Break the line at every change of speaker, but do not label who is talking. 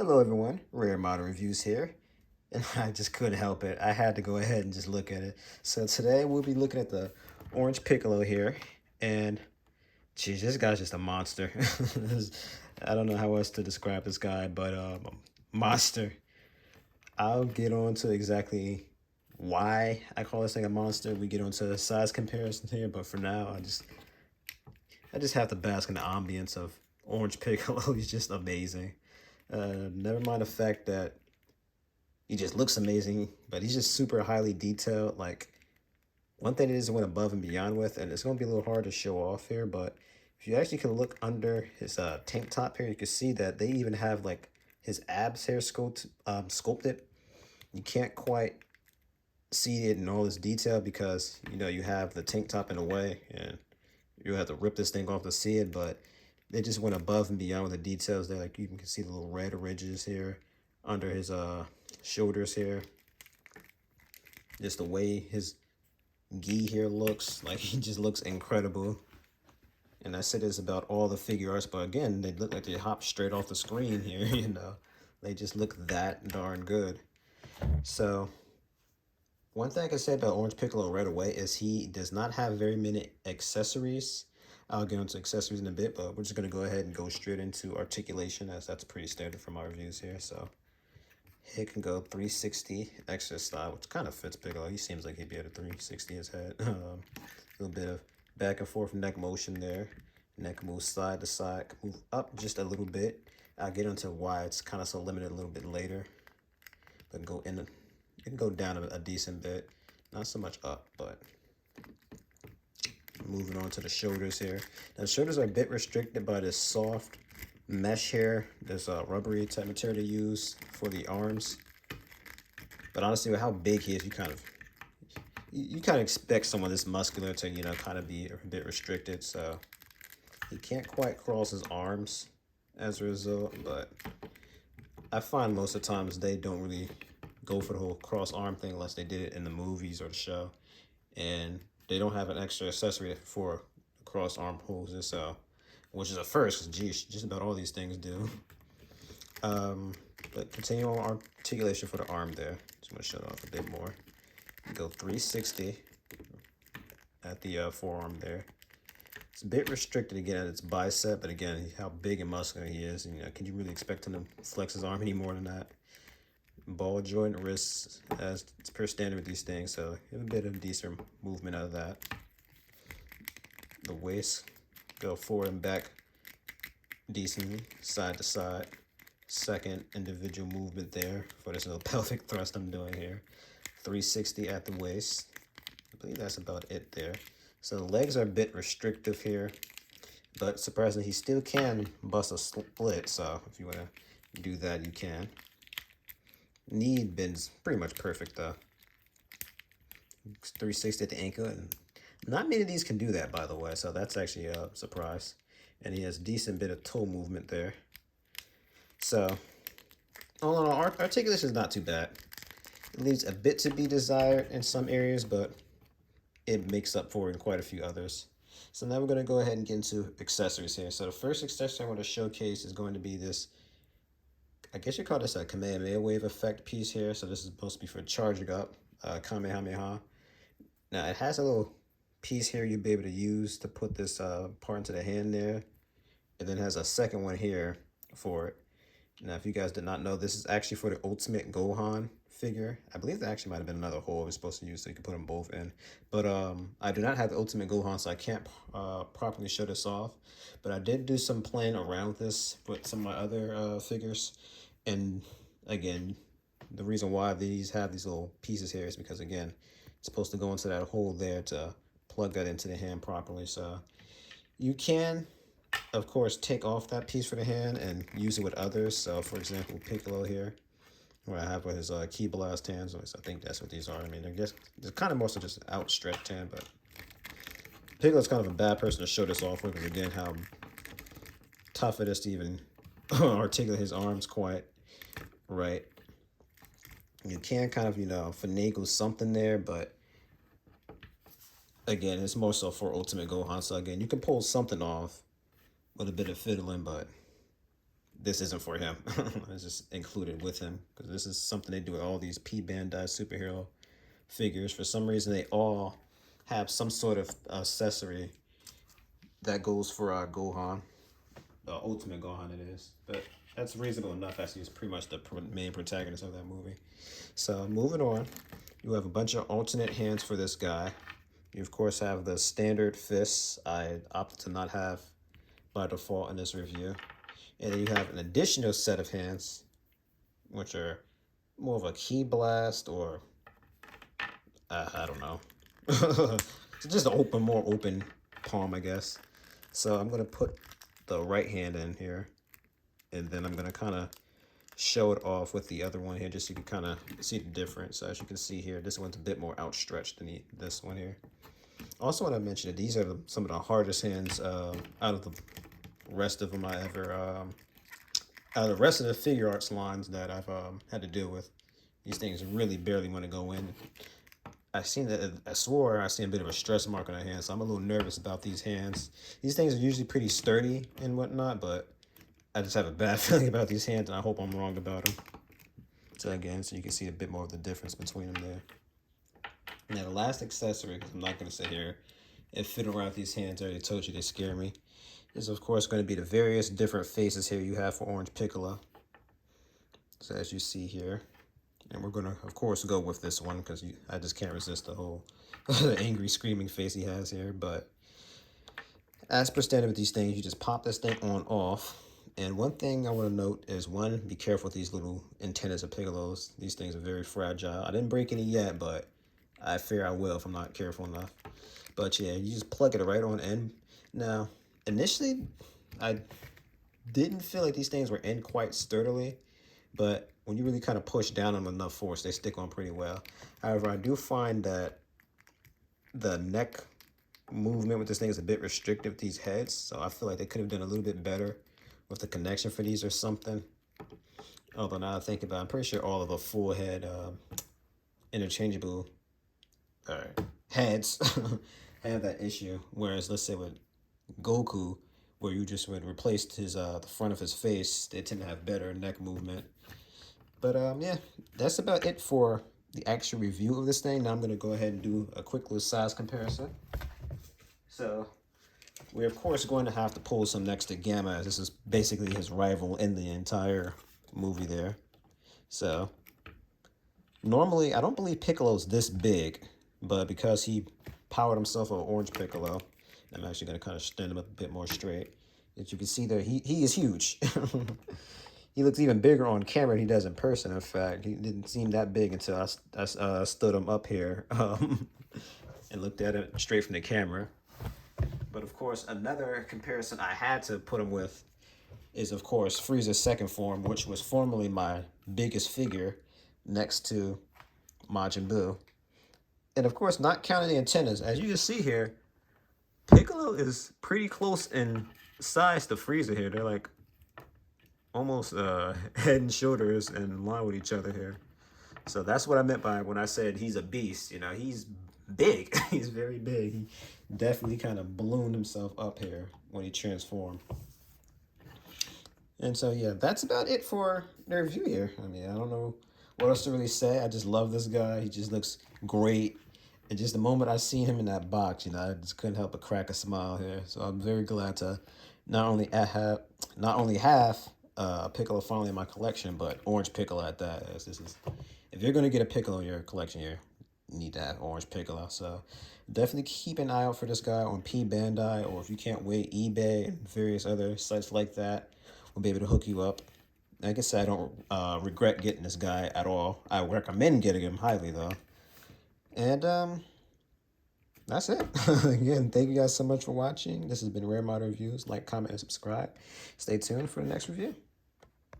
Hello everyone, Rare Modern Reviews here, and I just couldn't help it. I had to go ahead and just look at it. So today we'll be looking at the orange Piccolo here, and geez, this guy's just a monster. I don't know how else to describe this guy, but monster. I'll get on to exactly why I call this thing a monster. We get onto the size comparison here, but for now, I just have to bask in the ambience of Orange Piccolo. He's just amazing. Never mind the fact that he just looks amazing, but he's just super highly detailed. Like, one thing it is went above and beyond with, and it's going to be a little hard to show off here, but if you actually can look under his tank top here, you can see that they even have like his abs here sculpted. You can't quite see it in all this detail because you have the tank top in a way, and you have to rip this thing off to see it, but they just went above and beyond with the details there. Like, you can see the little red ridges here under his shoulders here. Just the way his gi here looks, like, he just looks incredible. And I said this about all the Figuarts, but again, they look like they hop straight off the screen here. They just look that darn good. So one thing I can say about Orange Piccolo right away is he does not have very many accessories. I'll get into accessories in a bit, but we're just going to go ahead and go straight into articulation, as that's pretty standard from our reviews here. So he can go 360 extra style, which kind of fits Piccolo. He seems like he'd be at a 360 his head. A little bit of back and forth neck motion there. Neck moves side to side, move up just a little bit. I'll get into why it's kind of so limited a little bit later. But go in, it can go down a decent bit. Not so much up, but moving on to the shoulders here. Now the shoulders are a bit restricted by this soft mesh here. There's a rubbery type material to use for the arms. But honestly, with how big he is, you kind of expect someone this muscular to, kind of be a bit restricted. So he can't quite cross his arms as a result, but I find most of the times they don't really go for the whole cross arm thing unless they did it in the movies or the show. And they don't have an extra accessory for cross arm poses, so which is a first, because geez, just about all these things do. But continue on articulation for the arm there. Just gonna shut off a bit more. Go 360 at the forearm there. It's a bit restricted again at its bicep, but again, how big and muscular he is, and can you really expect him to flex his arm any more than that? Ball joint wrists, as it's per standard with these things, so you have a bit of decent movement out of that. The waist, go forward and back decently, side to side. Second individual movement there for this little pelvic thrust I'm doing here. 360 at the waist. I believe that's about it there. So the legs are a bit restrictive here, but surprisingly, he still can bust a split, so if you want to do that, you can. Knee bends pretty much perfect though. 360 at the ankle, and not many of these can do that, by the way, so that's actually a surprise. And he has a decent bit of toe movement there. So, all in all, articulation is not too bad. It leaves a bit to be desired in some areas, but it makes up for it in quite a few others. So now we're going to go ahead and get into accessories here. So the first accessory I want to showcase is going to be this, I guess you call this a Kamehameha wave effect piece here. So this is supposed to be for charging up Kamehameha. Now it has a little piece here you'll be able to use to put this part into the hand there. And then it has a second one here for it. Now, if you guys did not know, this is actually for the Ultimate Gohan figure. I believe there actually might have been another hole we're supposed to use so you can put them both in. But I do not have the Ultimate Gohan, so I can't properly show this off. But I did do some playing around this with some of my other figures. And again, the reason why these have these little pieces here is because, again, it's supposed to go into that hole there to plug that into the hand properly. So you can, of course, take off that piece for the hand and use it with others. So, for example, Piccolo here, where I have with his Ki Blast hands. I think that's what these are. I mean, I guess they're kind of more so just outstretched hand, but Piccolo's kind of a bad person to show this off with, because again, how tough it is to even articulate his arms quite right. You can kind of, finagle something there, but again, it's more so for Ultimate Gohan. So again, you can pull something off with a bit of fiddling, but this isn't for him. It's just included with him because this is something they do with all these P Bandai superhero figures. For some reason, they all have some sort of accessory that goes for Gohan, the Ultimate Gohan it is. But that's reasonable enough as he's pretty much the main protagonist of that movie. So moving on, you have a bunch of alternate hands for this guy. You of course have the standard fists. I opted to not have by default in this review. And then you have an additional set of hands, which are more of a key blast or I don't know. So just an more open palm, I guess. So I'm gonna put the right hand in here, and then I'm gonna kind of show it off with the other one here, just so you can kind of see the difference. So as you can see here, this one's a bit more outstretched than this one here. Also, want to mention that these are some of the hardest hands out of the rest of them I ever, out of the rest of the Figuarts lines that I've had to deal with. These things really barely want to go in. I swore I seen a bit of a stress mark on the hand, so I'm a little nervous about these hands. These things are usually pretty sturdy and whatnot, but I just have a bad feeling about these hands, and I hope I'm wrong about them. So again, so you can see a bit more of the difference between them there. Now the last accessory, because I'm not going to sit here and fiddle around with these hands, I already told you they scare me, is of course going to be the various different faces here you have for Orange Piccolo. So as you see here, and we're going to of course go with this one because I just can't resist the whole angry screaming face he has here. But as per standard with these things, you just pop this thing on off. And one thing I want to note is, one, be careful with these little antennas of Piccolos. These things are very fragile. I didn't break any yet, but I fear I will if I'm not careful enough. But yeah, you just plug it right on in. Now, initially, I didn't feel like these things were in quite sturdily, but when you really kind of push down on them enough force, they stick on pretty well. However, I do find that the neck movement with this thing is a bit restrictive with these heads, so I feel like they could have done a little bit better with the connection for these or something. Although now I think about it, I'm pretty sure all of the full head interchangeable heads have that issue. Whereas let's say with Goku, where you just would replace his the front of his face, they tend to have better neck movement. But yeah, that's about it for the actual review of this thing. Now I'm gonna go ahead and do a quick little size comparison. So we're of course going to have to pull some next to Gamma, as this is basically his rival in the entire movie there. So normally I don't believe Piccolo's this big, but because he powered himself on Orange Piccolo, I'm actually going to kind of stand him up a bit more straight. As you can see there, he is huge. He looks even bigger on camera than he does in person. In fact, he didn't seem that big until I stood him up here and looked at it straight from the camera. But of course, another comparison I had to put him with is, of course, Frieza's second form, which was formerly my biggest figure next to Majin Buu. And of course, not counting the antennas. As you can see here, Piccolo is pretty close in size to Frieza here. They're like almost head and shoulders in line with each other here. So that's what I meant by when I said he's a beast. You know, he's big. He's very big. He definitely kind of ballooned himself up here when he transformed. And so, yeah, that's about it for the review here. I mean, I don't know what else to really say. I just love this guy. He just looks great. And just the moment I seen him in that box, you know, I just couldn't help but crack a smile here. So I'm very glad to not only have Piccolo finally in my collection, but Orange Piccolo at that. As this is, if you're going to get a Piccolo in your collection here, you need to have Orange Piccolo. So definitely keep an eye out for this guy on P Bandai, or if you can't wait, eBay and various other sites like that will be able to hook you up. Like I said, I don't regret getting this guy at all. I recommend getting him highly, though. And that's it. Again, thank you guys so much for watching. This has been Rare Modern Reviews. Like, comment, and subscribe. Stay tuned for the next review.